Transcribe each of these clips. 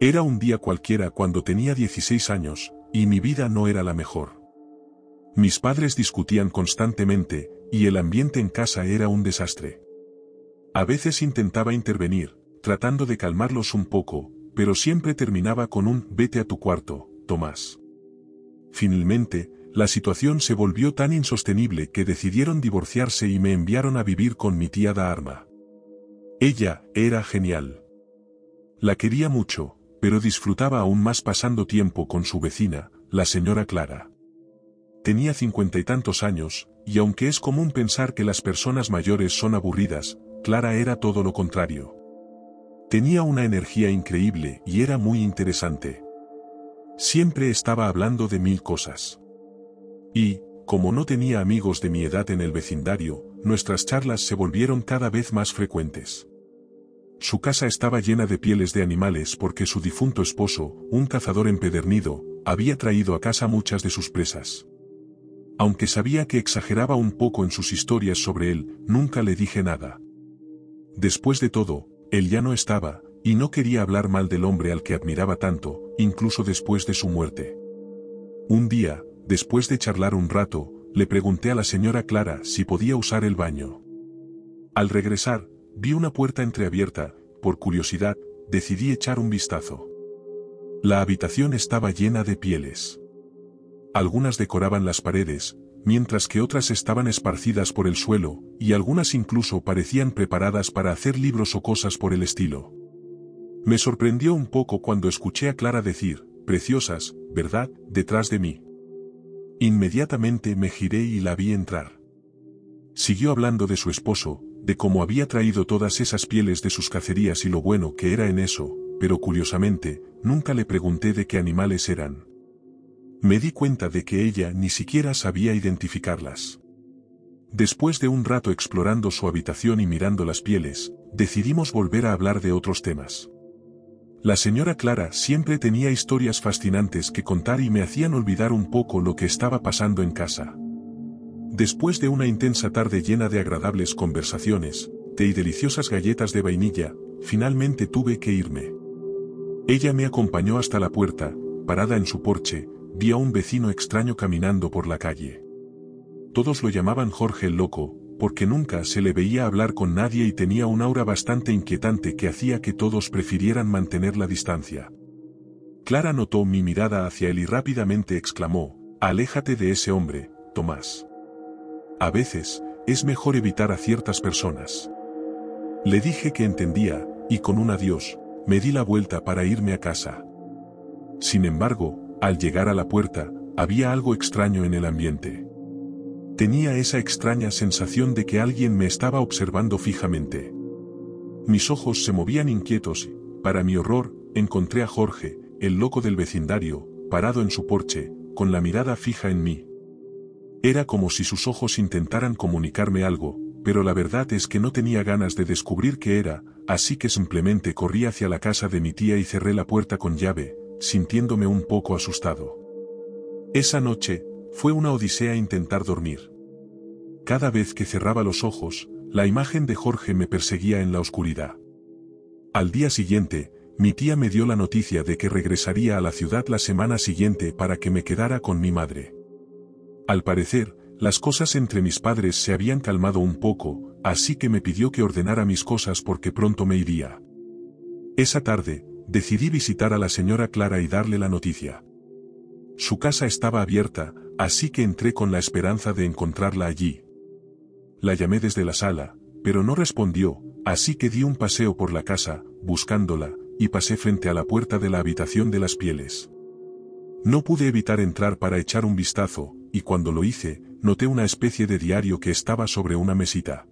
Era un día cualquiera cuando tenía 16 años, y mi vida no era la mejor. Mis padres discutían constantemente, y el ambiente en casa era un desastre. A veces intentaba intervenir, tratando de calmarlos un poco, pero siempre terminaba con un «vete a tu cuarto, Tomás». Finalmente, la situación se volvió tan insostenible que decidieron divorciarse y me enviaron a vivir con mi tía Dharma. Ella era genial. La quería mucho, pero disfrutaba aún más pasando tiempo con su vecina, la señora Clara. Tenía 50 y tantos años, y aunque es común pensar que las personas mayores son aburridas, Clara era todo lo contrario. Tenía una energía increíble y era muy interesante. Siempre estaba hablando de 1000 cosas. Y, como no tenía amigos de mi edad en el vecindario, nuestras charlas se volvieron cada vez más frecuentes. Su casa estaba llena de pieles de animales porque su difunto esposo, un cazador empedernido, había traído a casa muchas de sus presas. Aunque sabía que exageraba un poco en sus historias sobre él, nunca le dije nada. Después de todo, él ya no estaba, y no quería hablar mal del hombre al que admiraba tanto, incluso después de su muerte. Un día, después de charlar un rato, le pregunté a la señora Clara si podía usar el baño. Al regresar, vi una puerta entreabierta, por curiosidad, decidí echar un vistazo. La habitación estaba llena de pieles. Algunas decoraban las paredes, mientras que otras estaban esparcidas por el suelo, y algunas incluso parecían preparadas para hacer libros o cosas por el estilo. Me sorprendió un poco cuando escuché a Clara decir, «Preciosas, ¿verdad?», detrás de mí. Inmediatamente me giré y la vi entrar. Siguió hablando de su esposo, de cómo había traído todas esas pieles de sus cacerías y lo bueno que era en eso, pero curiosamente, nunca le pregunté de qué animales eran. Me di cuenta de que ella ni siquiera sabía identificarlas. Después de un rato explorando su habitación y mirando las pieles, decidimos volver a hablar de otros temas. La señora Clara siempre tenía historias fascinantes que contar y me hacían olvidar un poco lo que estaba pasando en casa. Después de una intensa tarde llena de agradables conversaciones, té y deliciosas galletas de vainilla, finalmente tuve que irme. Ella me acompañó hasta la puerta, parada en su porche, vi a un vecino extraño caminando por la calle. Todos lo llamaban Jorge el Loco, porque nunca se le veía hablar con nadie y tenía un aura bastante inquietante que hacía que todos prefirieran mantener la distancia. Clara notó mi mirada hacia él y rápidamente exclamó, «Aléjate de ese hombre, Tomás. A veces, es mejor evitar a ciertas personas». Le dije que entendía, y con un adiós, me di la vuelta para irme a casa. Sin embargo, al llegar a la puerta, había algo extraño en el ambiente. Tenía esa extraña sensación de que alguien me estaba observando fijamente. Mis ojos se movían inquietos y, para mi horror, encontré a Jorge, el loco del vecindario, parado en su porche, con la mirada fija en mí. Era como si sus ojos intentaran comunicarme algo, pero la verdad es que no tenía ganas de descubrir qué era, así que simplemente corrí hacia la casa de mi tía y cerré la puerta con llave, sintiéndome un poco asustado. Esa noche, fue una odisea intentar dormir. Cada vez que cerraba los ojos, la imagen de Jorge me perseguía en la oscuridad. Al día siguiente, mi tía me dio la noticia de que regresaría a la ciudad la semana siguiente para que me quedara con mi madre. Al parecer, las cosas entre mis padres se habían calmado un poco, así que me pidió que ordenara mis cosas porque pronto me iría. Esa tarde, decidí visitar a la señora Clara y darle la noticia. Su casa estaba abierta, así que entré con la esperanza de encontrarla allí. La llamé desde la sala, pero no respondió, así que di un paseo por la casa, buscándola, y pasé frente a la puerta de la habitación de las pieles. No pude evitar entrar para echar un vistazo, y cuando lo hice, noté una especie de diario que estaba sobre una mesita.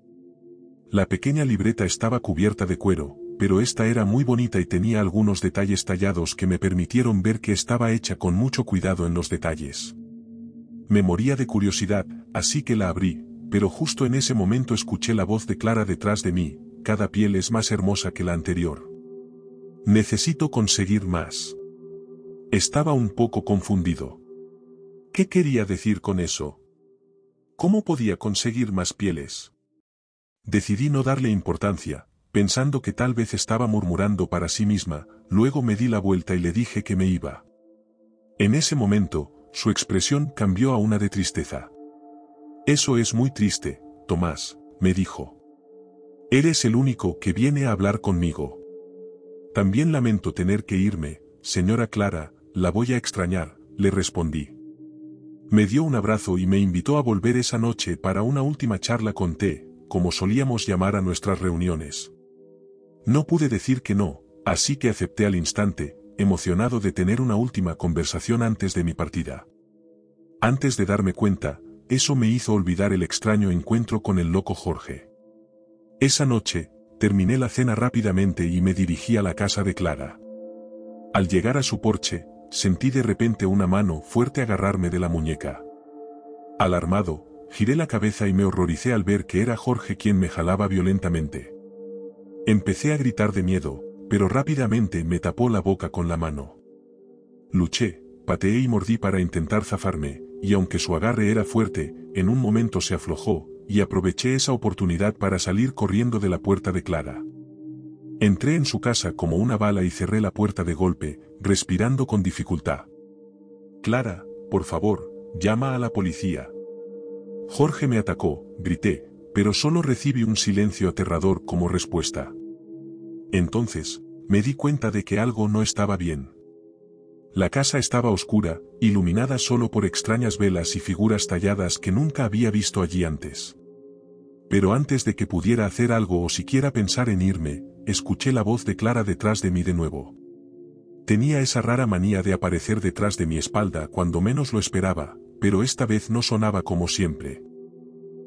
La pequeña libreta estaba cubierta de cuero, pero esta era muy bonita y tenía algunos detalles tallados que me permitieron ver que estaba hecha con mucho cuidado en los detalles. Me moría de curiosidad, así que la abrí, pero justo en ese momento escuché la voz de Clara detrás de mí, «Cada piel es más hermosa que la anterior. Necesito conseguir más». Estaba un poco confundido. ¿Qué quería decir con eso? ¿Cómo podía conseguir más pieles? Decidí no darle importancia, pensando que tal vez estaba murmurando para sí misma, luego me di la vuelta y le dije que me iba. En ese momento, su expresión cambió a una de tristeza. Eso es muy triste, Tomás, me dijo. Eres el único que viene a hablar conmigo. También lamento tener que irme, señora Clara, la voy a extrañar, le respondí. Me dio un abrazo y me invitó a volver esa noche para una última charla con té, como solíamos llamar a nuestras reuniones. No pude decir que no, así que acepté al instante, emocionado de tener una última conversación antes de mi partida. Antes de darme cuenta, eso me hizo olvidar el extraño encuentro con el loco Jorge. Esa noche, terminé la cena rápidamente y me dirigí a la casa de Clara. Al llegar a su porche, sentí de repente una mano fuerte agarrarme de la muñeca. Alarmado, giré la cabeza y me horroricé al ver que era Jorge quien me jalaba violentamente. Empecé a gritar de miedo, pero rápidamente me tapó la boca con la mano. Luché, pateé y mordí para intentar zafarme, y aunque su agarre era fuerte, en un momento se aflojó, y aproveché esa oportunidad para salir corriendo de la puerta de Clara. Entré en su casa como una bala y cerré la puerta de golpe, respirando con dificultad. Clara, por favor, llama a la policía. Jorge me atacó, grité, pero solo recibí un silencio aterrador como respuesta. Entonces, me di cuenta de que algo no estaba bien. La casa estaba oscura, iluminada solo por extrañas velas y figuras talladas que nunca había visto allí antes. Pero antes de que pudiera hacer algo o siquiera pensar en irme, escuché la voz de Clara detrás de mí de nuevo. Tenía esa rara manía de aparecer detrás de mi espalda cuando menos lo esperaba, pero esta vez no sonaba como siempre.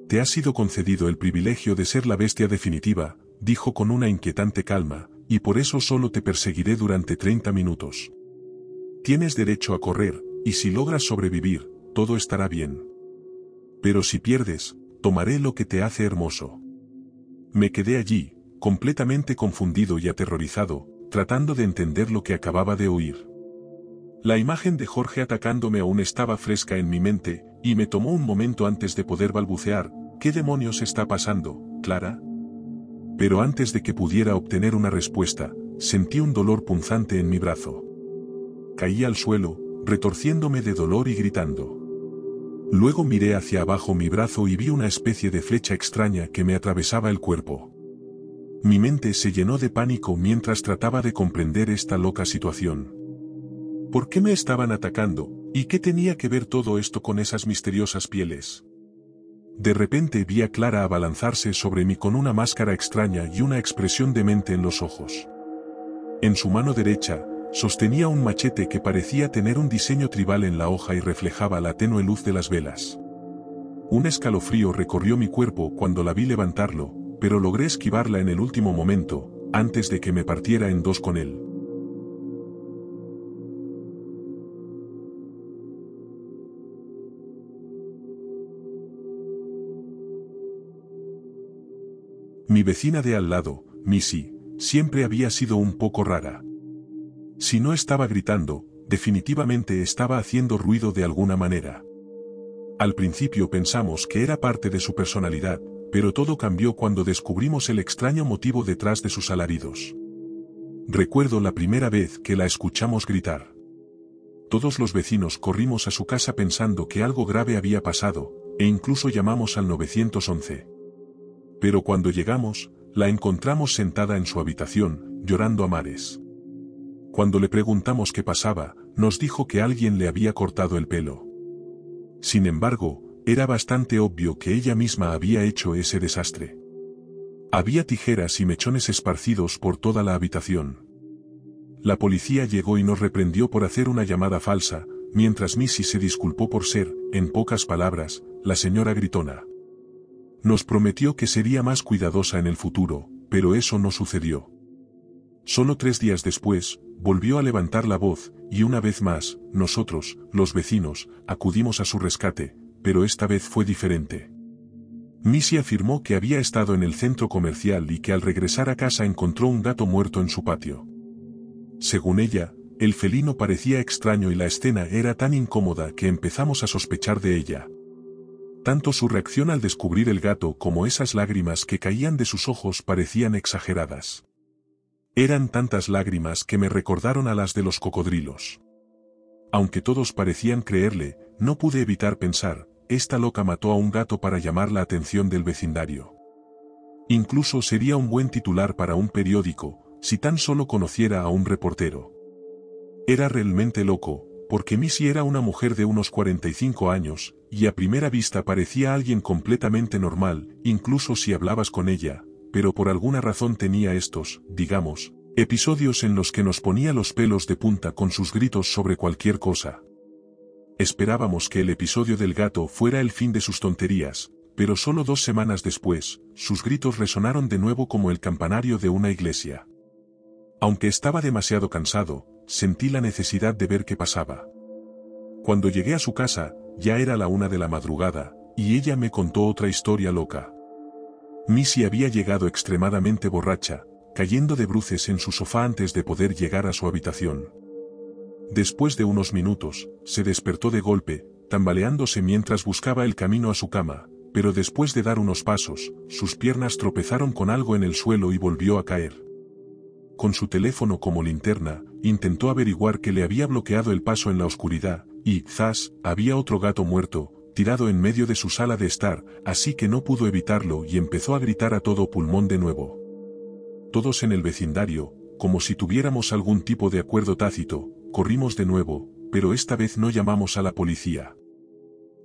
Te ha sido concedido el privilegio de ser la bestia definitiva, dijo con una inquietante calma, y por eso solo te perseguiré durante 30 minutos. Tienes derecho a correr, y si logras sobrevivir, todo estará bien. Pero si pierdes, tomaré lo que te hace hermoso. Me quedé allí, completamente confundido y aterrorizado, tratando de entender lo que acababa de oír. La imagen de Jorge atacándome aún estaba fresca en mi mente, y me tomó un momento antes de poder balbucear, ¿qué demonios está pasando, Clara? Pero antes de que pudiera obtener una respuesta, sentí un dolor punzante en mi brazo. Caí al suelo, retorciéndome de dolor y gritando. Luego miré hacia abajo mi brazo y vi una especie de flecha extraña que me atravesaba el cuerpo. Mi mente se llenó de pánico mientras trataba de comprender esta loca situación. ¿Por qué me estaban atacando, y qué tenía que ver todo esto con esas misteriosas pieles? De repente vi a Clara abalanzarse sobre mí con una máscara extraña y una expresión demente en los ojos. En su mano derecha, sostenía un machete que parecía tener un diseño tribal en la hoja y reflejaba la tenue luz de las velas. Un escalofrío recorrió mi cuerpo cuando la vi levantarlo, pero logré esquivarla en el último momento, antes de que me partiera en dos con él. Mi vecina de al lado, Missy, siempre había sido un poco rara. Si no estaba gritando, definitivamente estaba haciendo ruido de alguna manera. Al principio pensamos que era parte de su personalidad, pero todo cambió cuando descubrimos el extraño motivo detrás de sus alaridos. Recuerdo la primera vez que la escuchamos gritar. Todos los vecinos corrimos a su casa pensando que algo grave había pasado, e incluso llamamos al 911. Pero cuando llegamos, la encontramos sentada en su habitación, llorando a mares. Cuando le preguntamos qué pasaba, nos dijo que alguien le había cortado el pelo. Sin embargo, era bastante obvio que ella misma había hecho ese desastre. Había tijeras y mechones esparcidos por toda la habitación. La policía llegó y nos reprendió por hacer una llamada falsa, mientras Missy se disculpó por ser, en pocas palabras, la señora gritona. Nos prometió que sería más cuidadosa en el futuro, pero eso no sucedió. Solo 3 días después, volvió a levantar la voz, y una vez más, nosotros, los vecinos, acudimos a su rescate, pero esta vez fue diferente. Missy afirmó que había estado en el centro comercial y que al regresar a casa encontró un gato muerto en su patio. Según ella, el felino parecía extraño y la escena era tan incómoda que empezamos a sospechar de ella. Tanto su reacción al descubrir el gato como esas lágrimas que caían de sus ojos parecían exageradas. Eran tantas lágrimas que me recordaron a las de los cocodrilos. Aunque todos parecían creerle, no pude evitar pensar, esta loca mató a un gato para llamar la atención del vecindario. Incluso sería un buen titular para un periódico, si tan solo conociera a un reportero. Era realmente loco, porque Missy era una mujer de unos 45 años, y a primera vista parecía alguien completamente normal, incluso si hablabas con ella, pero por alguna razón tenía estos, digamos, episodios en los que nos ponía los pelos de punta con sus gritos sobre cualquier cosa. Esperábamos que el episodio del gato fuera el fin de sus tonterías, pero solo 2 semanas después, sus gritos resonaron de nuevo como el campanario de una iglesia. Aunque estaba demasiado cansado, sentí la necesidad de ver qué pasaba. Cuando llegué a su casa, ya era la 1 de la madrugada, y ella me contó otra historia loca. Missy había llegado extremadamente borracha, cayendo de bruces en su sofá antes de poder llegar a su habitación. Después de unos minutos, se despertó de golpe, tambaleándose mientras buscaba el camino a su cama, pero después de dar unos pasos, sus piernas tropezaron con algo en el suelo y volvió a caer. Con su teléfono como linterna, intentó averiguar qué le había bloqueado el paso en la oscuridad, y, ¡zas!, había otro gato muerto, tirado en medio de su sala de estar, así que no pudo evitarlo y empezó a gritar a todo pulmón de nuevo. Todos en el vecindario, como si tuviéramos algún tipo de acuerdo tácito, corrimos de nuevo, pero esta vez no llamamos a la policía.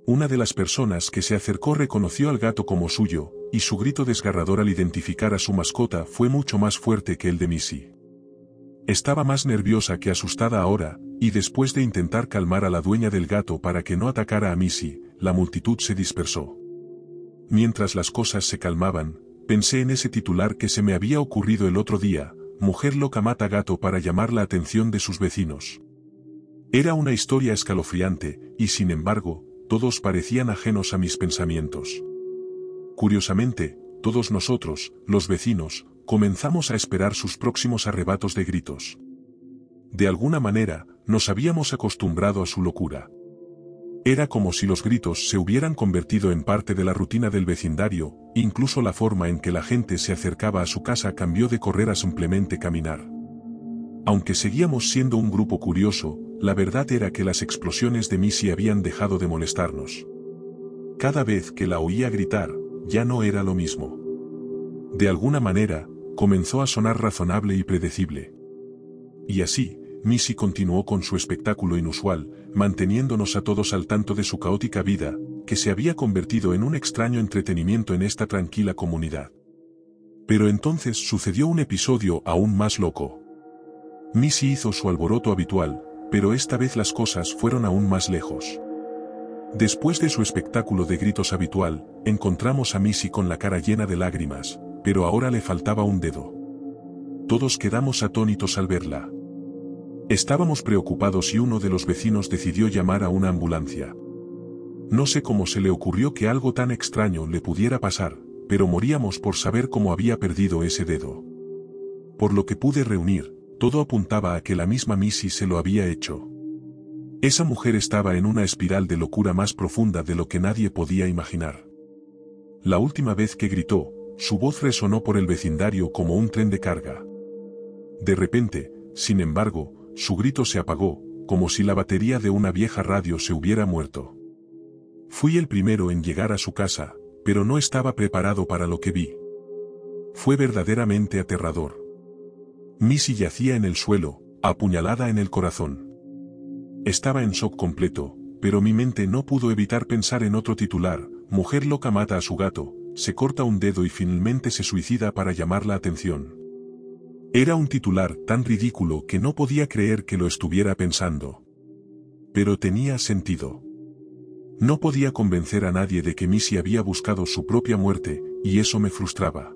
Una de las personas que se acercó reconoció al gato como suyo, y su grito desgarrador al identificar a su mascota fue mucho más fuerte que el de Missy. Estaba más nerviosa que asustada ahora, y después de intentar calmar a la dueña del gato para que no atacara a Missy, la multitud se dispersó. Mientras las cosas se calmaban, pensé en ese titular que se me había ocurrido el otro día: mujer loca mata gato para llamar la atención de sus vecinos. Era una historia escalofriante, y sin embargo, todos parecían ajenos a mis pensamientos. Curiosamente, todos nosotros, los vecinos, comenzamos a esperar sus próximos arrebatos de gritos. De alguna manera, nos habíamos acostumbrado a su locura. Era como si los gritos se hubieran convertido en parte de la rutina del vecindario, incluso la forma en que la gente se acercaba a su casa cambió de correr a simplemente caminar. Aunque seguíamos siendo un grupo curioso, la verdad era que las explosiones de Missy habían dejado de molestarnos. Cada vez que la oía gritar, ya no era lo mismo. De alguna manera, comenzó a sonar razonable y predecible. Y así, Missy continuó con su espectáculo inusual, manteniéndonos a todos al tanto de su caótica vida, que se había convertido en un extraño entretenimiento en esta tranquila comunidad. Pero entonces sucedió un episodio aún más loco. Missy hizo su alboroto habitual, pero esta vez las cosas fueron aún más lejos. Después de su espectáculo de gritos habitual, encontramos a Missy con la cara llena de lágrimas, pero ahora le faltaba un dedo. Todos quedamos atónitos al verla. Estábamos preocupados y uno de los vecinos decidió llamar a una ambulancia. No sé cómo se le ocurrió que algo tan extraño le pudiera pasar, pero moríamos por saber cómo había perdido ese dedo. Por lo que pude reunir, todo apuntaba a que la misma Missy se lo había hecho. Esa mujer estaba en una espiral de locura más profunda de lo que nadie podía imaginar. La última vez que gritó, su voz resonó por el vecindario como un tren de carga. De repente, sin embargo, su grito se apagó, como si la batería de una vieja radio se hubiera muerto. Fui el primero en llegar a su casa, pero no estaba preparado para lo que vi. Fue verdaderamente aterrador. Missy yacía en el suelo, apuñalada en el corazón. Estaba en shock completo, pero mi mente no pudo evitar pensar en otro titular: mujer loca mata a su gato, se corta un dedo y finalmente se suicida para llamar la atención. Era un titular tan ridículo que no podía creer que lo estuviera pensando. Pero tenía sentido. No podía convencer a nadie de que Missy había buscado su propia muerte, y eso me frustraba.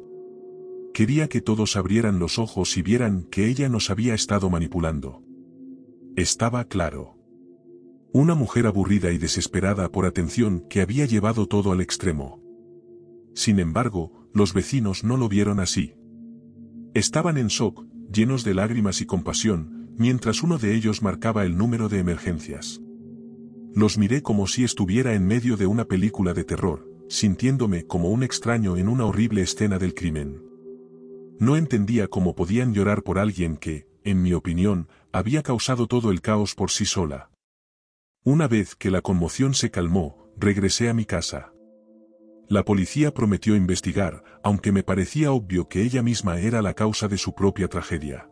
Quería que todos abrieran los ojos y vieran que ella nos había estado manipulando. Estaba claro. Una mujer aburrida y desesperada por atención que había llevado todo al extremo. Sin embargo, los vecinos no lo vieron así. Estaban en shock, llenos de lágrimas y compasión, mientras uno de ellos marcaba el número de emergencias. Los miré como si estuviera en medio de una película de terror, sintiéndome como un extraño en una horrible escena del crimen. No entendía cómo podían llorar por alguien que, en mi opinión, había causado todo el caos por sí sola. Una vez que la conmoción se calmó, regresé a mi casa. La policía prometió investigar, aunque me parecía obvio que ella misma era la causa de su propia tragedia.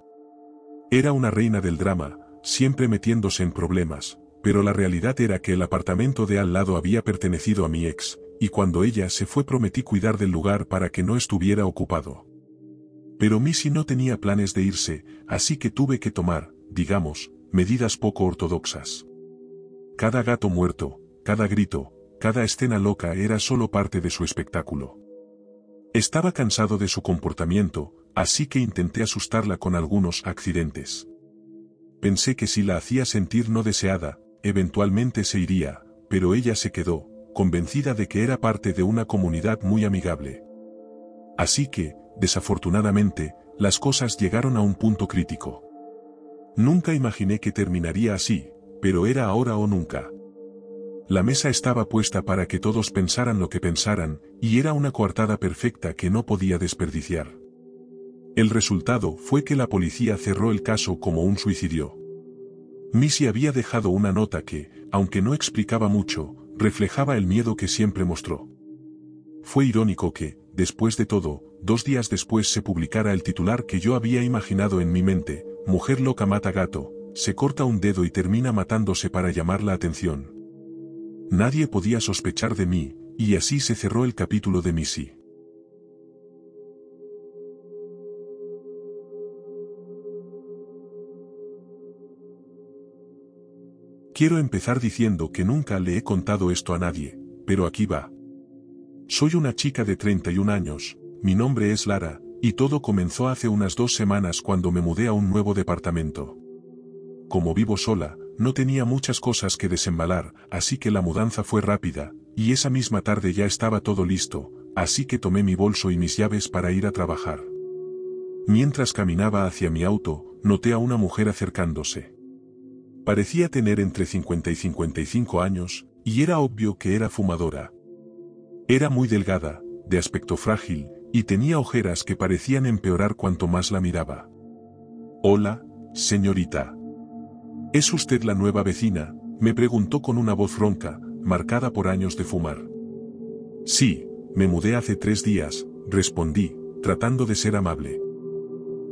Era una reina del drama, siempre metiéndose en problemas, pero la realidad era que el apartamento de al lado había pertenecido a mi ex, y cuando ella se fue prometí cuidar del lugar para que no estuviera ocupado. Pero Missy no tenía planes de irse, así que tuve que tomar, digamos, medidas poco ortodoxas. Cada gato muerto, cada grito, cada escena loca era solo parte de su espectáculo. Estaba cansado de su comportamiento, así que intenté asustarla con algunos accidentes. Pensé que si la hacía sentir no deseada, eventualmente se iría, pero ella se quedó, convencida de que era parte de una comunidad muy amigable. Así que, desafortunadamente, las cosas llegaron a un punto crítico. Nunca imaginé que terminaría así, pero era ahora o nunca. La mesa estaba puesta para que todos pensaran lo que pensaran, y era una coartada perfecta que no podía desperdiciar. El resultado fue que la policía cerró el caso como un suicidio. Missy había dejado una nota que, aunque no explicaba mucho, reflejaba el miedo que siempre mostró. Fue irónico que, después de todo, 2 días después se publicara el titular que yo había imaginado en mi mente: mujer loca mata gato, se corta un dedo y termina matándose para llamar la atención. Nadie podía sospechar de mí, y así se cerró el capítulo de Missy. Quiero empezar diciendo que nunca le he contado esto a nadie, pero aquí va. Soy una chica de 31 años, mi nombre es Lara, y todo comenzó hace unas 2 semanas cuando me mudé a un nuevo departamento. Como vivo sola, no tenía muchas cosas que desembalar, así que la mudanza fue rápida, y esa misma tarde ya estaba todo listo, así que tomé mi bolso y mis llaves para ir a trabajar. Mientras caminaba hacia mi auto, noté a una mujer acercándose. Parecía tener entre 50 y 55 años, y era obvio que era fumadora. Era muy delgada, de aspecto frágil, y tenía ojeras que parecían empeorar cuanto más la miraba. «Hola, señorita. ¿Es usted la nueva vecina?», me preguntó con una voz ronca, marcada por años de fumar. «Sí, me mudé hace 3 días», respondí, tratando de ser amable.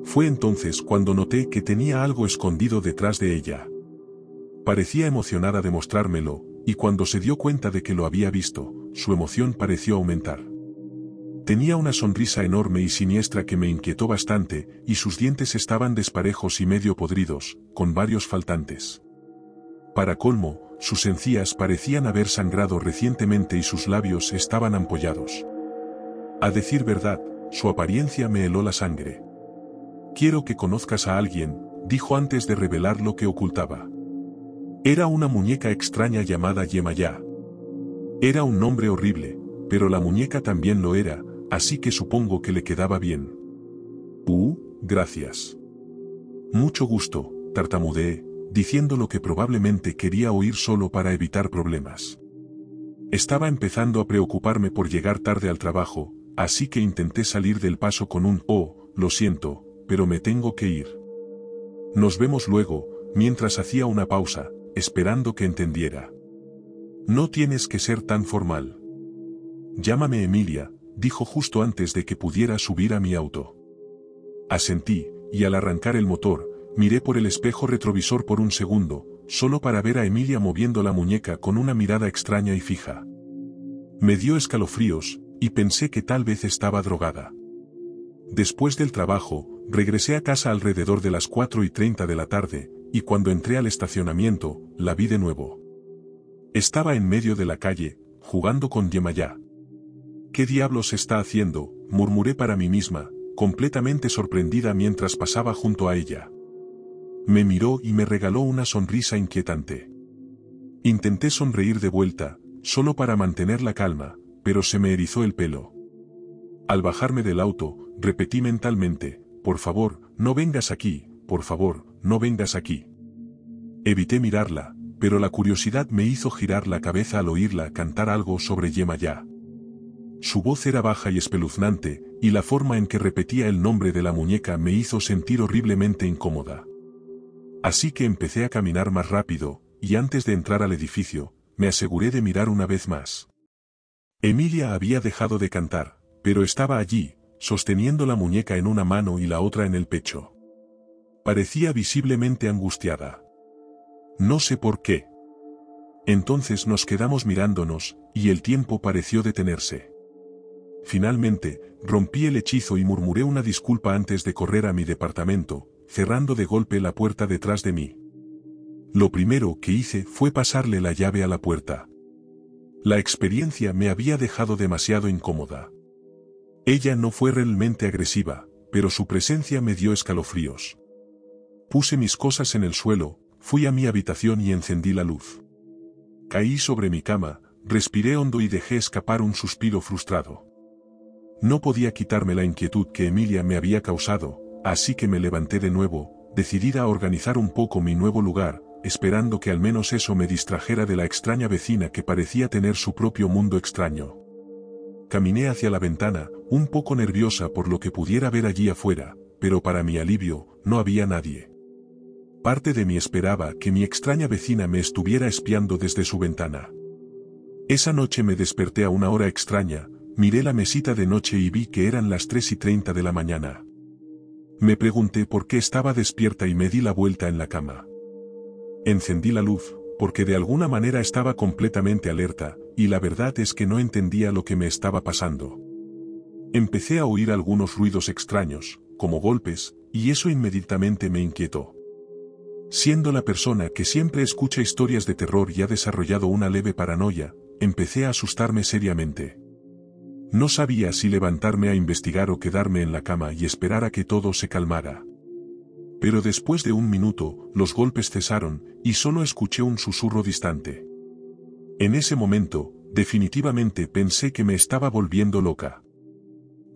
Fue entonces cuando noté que tenía algo escondido detrás de ella. Parecía emocionada de mostrármelo, y cuando se dio cuenta de que lo había visto, su emoción pareció aumentar. Tenía una sonrisa enorme y siniestra que me inquietó bastante, y sus dientes estaban desparejos y medio podridos, con varios faltantes. Para colmo, sus encías parecían haber sangrado recientemente y sus labios estaban ampollados. A decir verdad, su apariencia me heló la sangre. «Quiero que conozcas a alguien», dijo antes de revelar lo que ocultaba. Era una muñeca extraña llamada Yemayá. Era un nombre horrible, pero la muñeca también lo era, así que supongo que le quedaba bien. Gracias. Mucho gusto, tartamudeé, diciendo lo que probablemente quería oír solo para evitar problemas. Estaba empezando a preocuparme por llegar tarde al trabajo, así que intenté salir del paso con un «lo siento, pero me tengo que ir. Nos vemos luego», mientras hacía una pausa, esperando que entendiera. «No tienes que ser tan formal. Llámame Emilia», dijo justo antes de que pudiera subir a mi auto. Asentí, y al arrancar el motor, miré por el espejo retrovisor por un segundo, solo para ver a Emilia moviendo la muñeca con una mirada extraña y fija. Me dio escalofríos, y pensé que tal vez estaba drogada. Después del trabajo, regresé a casa alrededor de las 4:30 de la tarde, y cuando entré al estacionamiento, la vi de nuevo. Estaba en medio de la calle, jugando con Yemayá. «¿Qué diablos está haciendo?», murmuré para mí misma, completamente sorprendida mientras pasaba junto a ella. Me miró y me regaló una sonrisa inquietante. Intenté sonreír de vuelta, solo para mantener la calma, pero se me erizó el pelo. Al bajarme del auto, repetí mentalmente: «Por favor, no vengas aquí, por favor, no vengas aquí». Evité mirarla, pero la curiosidad me hizo girar la cabeza al oírla cantar algo sobre Yemayá. Su voz era baja y espeluznante, y la forma en que repetía el nombre de la muñeca me hizo sentir horriblemente incómoda. Así que empecé a caminar más rápido, y antes de entrar al edificio, me aseguré de mirar una vez más. Emilia había dejado de cantar, pero estaba allí, sosteniendo la muñeca en una mano y la otra en el pecho. Parecía visiblemente angustiada. No sé por qué. Entonces nos quedamos mirándonos, y el tiempo pareció detenerse. Finalmente, rompí el hechizo y murmuré una disculpa antes de correr a mi departamento, cerrando de golpe la puerta detrás de mí. Lo primero que hice fue pasarle la llave a la puerta. La experiencia me había dejado demasiado incómoda. Ella no fue realmente agresiva, pero su presencia me dio escalofríos. Puse mis cosas en el suelo, fui a mi habitación y encendí la luz. Caí sobre mi cama, respiré hondo y dejé escapar un suspiro frustrado. No podía quitarme la inquietud que Emilia me había causado, así que me levanté de nuevo, decidida a organizar un poco mi nuevo lugar, esperando que al menos eso me distrajera de la extraña vecina que parecía tener su propio mundo extraño. Caminé hacia la ventana, un poco nerviosa por lo que pudiera ver allí afuera, pero para mi alivio, no había nadie. Parte de mí esperaba que mi extraña vecina me estuviera espiando desde su ventana. Esa noche me desperté a una hora extraña, miré la mesita de noche y vi que eran las 3:30 de la mañana. Me pregunté por qué estaba despierta y me di la vuelta en la cama. Encendí la luz, porque de alguna manera estaba completamente alerta, y la verdad es que no entendía lo que me estaba pasando. Empecé a oír algunos ruidos extraños, como golpes, y eso inmediatamente me inquietó. Siendo la persona que siempre escucha historias de terror y ha desarrollado una leve paranoia, empecé a asustarme seriamente. No sabía si levantarme a investigar o quedarme en la cama y esperar a que todo se calmara. Pero después de un minuto, los golpes cesaron, y solo escuché un susurro distante. En ese momento, definitivamente pensé que me estaba volviendo loca.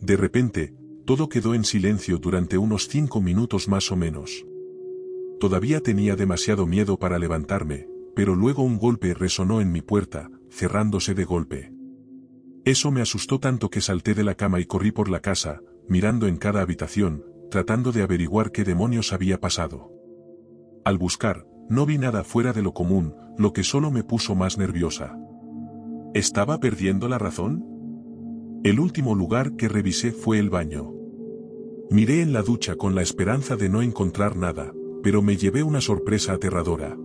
De repente, todo quedó en silencio durante unos 5 minutos más o menos. Todavía tenía demasiado miedo para levantarme, pero luego un golpe resonó en mi puerta, cerrándose de golpe. Eso me asustó tanto que salté de la cama y corrí por la casa, mirando en cada habitación, tratando de averiguar qué demonios había pasado. Al buscar, no vi nada fuera de lo común, lo que solo me puso más nerviosa. ¿Estaba perdiendo la razón? El último lugar que revisé fue el baño. Miré en la ducha con la esperanza de no encontrar nada, pero me llevé una sorpresa aterradora.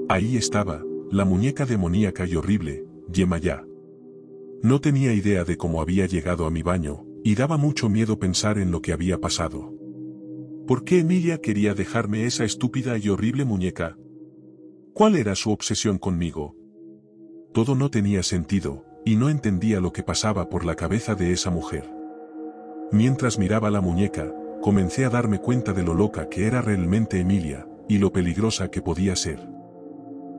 Ahí estaba, la muñeca demoníaca y horrible, Yemayá. No tenía idea de cómo había llegado a mi baño, y daba mucho miedo pensar en lo que había pasado. ¿Por qué Emilia quería dejarme esa estúpida y horrible muñeca? ¿Cuál era su obsesión conmigo? Todo no tenía sentido, y no entendía lo que pasaba por la cabeza de esa mujer. Mientras miraba la muñeca, comencé a darme cuenta de lo loca que era realmente Emilia, y lo peligrosa que podía ser.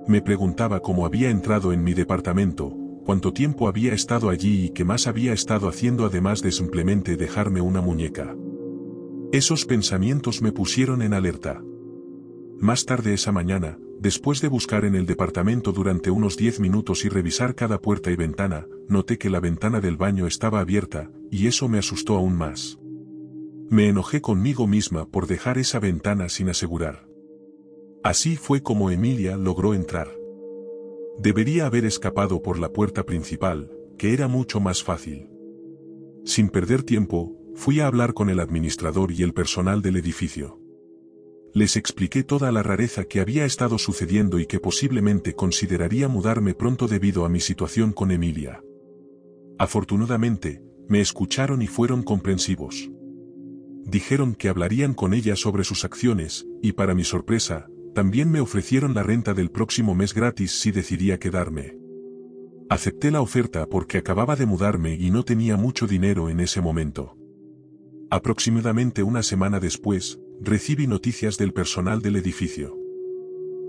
Me preguntaba cómo había entrado en mi departamento, cuánto tiempo había estado allí y qué más había estado haciendo además de simplemente dejarme una muñeca. Esos pensamientos me pusieron en alerta. Más tarde esa mañana, después de buscar en el departamento durante unos 10 minutos y revisar cada puerta y ventana, noté que la ventana del baño estaba abierta, y eso me asustó aún más. Me enojé conmigo misma por dejar esa ventana sin asegurar. Así fue como Emilia logró entrar. Debería haber escapado por la puerta principal, que era mucho más fácil. Sin perder tiempo, fui a hablar con el administrador y el personal del edificio. Les expliqué toda la rareza que había estado sucediendo y que posiblemente consideraría mudarme pronto debido a mi situación con Emilia. Afortunadamente, me escucharon y fueron comprensivos. Dijeron que hablarían con ella sobre sus acciones, y para mi sorpresa, también me ofrecieron la renta del próximo mes gratis si decidía quedarme. Acepté la oferta porque acababa de mudarme y no tenía mucho dinero en ese momento. Aproximadamente una semana después, recibí noticias del personal del edificio.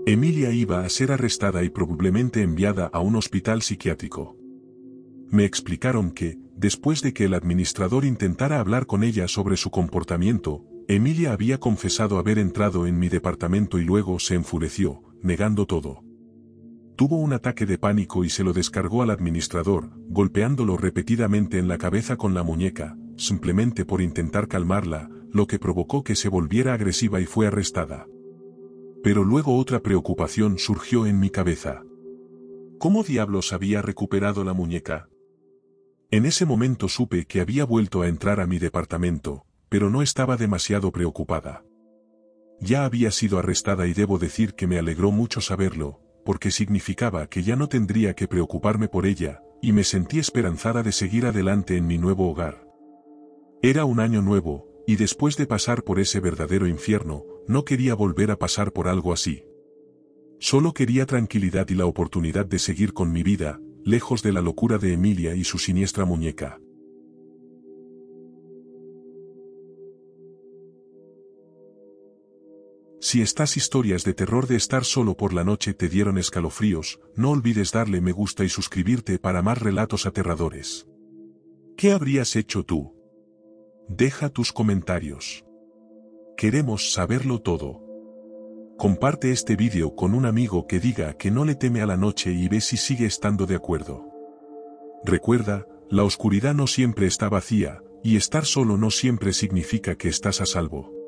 Emilia iba a ser arrestada y probablemente enviada a un hospital psiquiátrico. Me explicaron que, después de que el administrador intentara hablar con ella sobre su comportamiento, Emilia había confesado haber entrado en mi departamento y luego se enfureció, negando todo. Tuvo un ataque de pánico y se lo descargó al administrador, golpeándolo repetidamente en la cabeza con la muñeca, simplemente por intentar calmarla, lo que provocó que se volviera agresiva y fue arrestada. Pero luego otra preocupación surgió en mi cabeza. ¿Cómo diablos había recuperado la muñeca? En ese momento supe que había vuelto a entrar a mi departamento, pero no estaba demasiado preocupada. Ya había sido arrestada y debo decir que me alegró mucho saberlo, porque significaba que ya no tendría que preocuparme por ella, y me sentí esperanzada de seguir adelante en mi nuevo hogar. Era un año nuevo, y después de pasar por ese verdadero infierno, no quería volver a pasar por algo así. Solo quería tranquilidad y la oportunidad de seguir con mi vida, lejos de la locura de Emilia y su siniestra muñeca. Si estas historias de terror de estar solo por la noche te dieron escalofríos, no olvides darle me gusta y suscribirte para más relatos aterradores. ¿Qué habrías hecho tú? Deja tus comentarios. Queremos saberlo todo. Comparte este vídeo con un amigo que diga que no le teme a la noche y ve si sigue estando de acuerdo. Recuerda, la oscuridad no siempre está vacía, y estar solo no siempre significa que estás a salvo.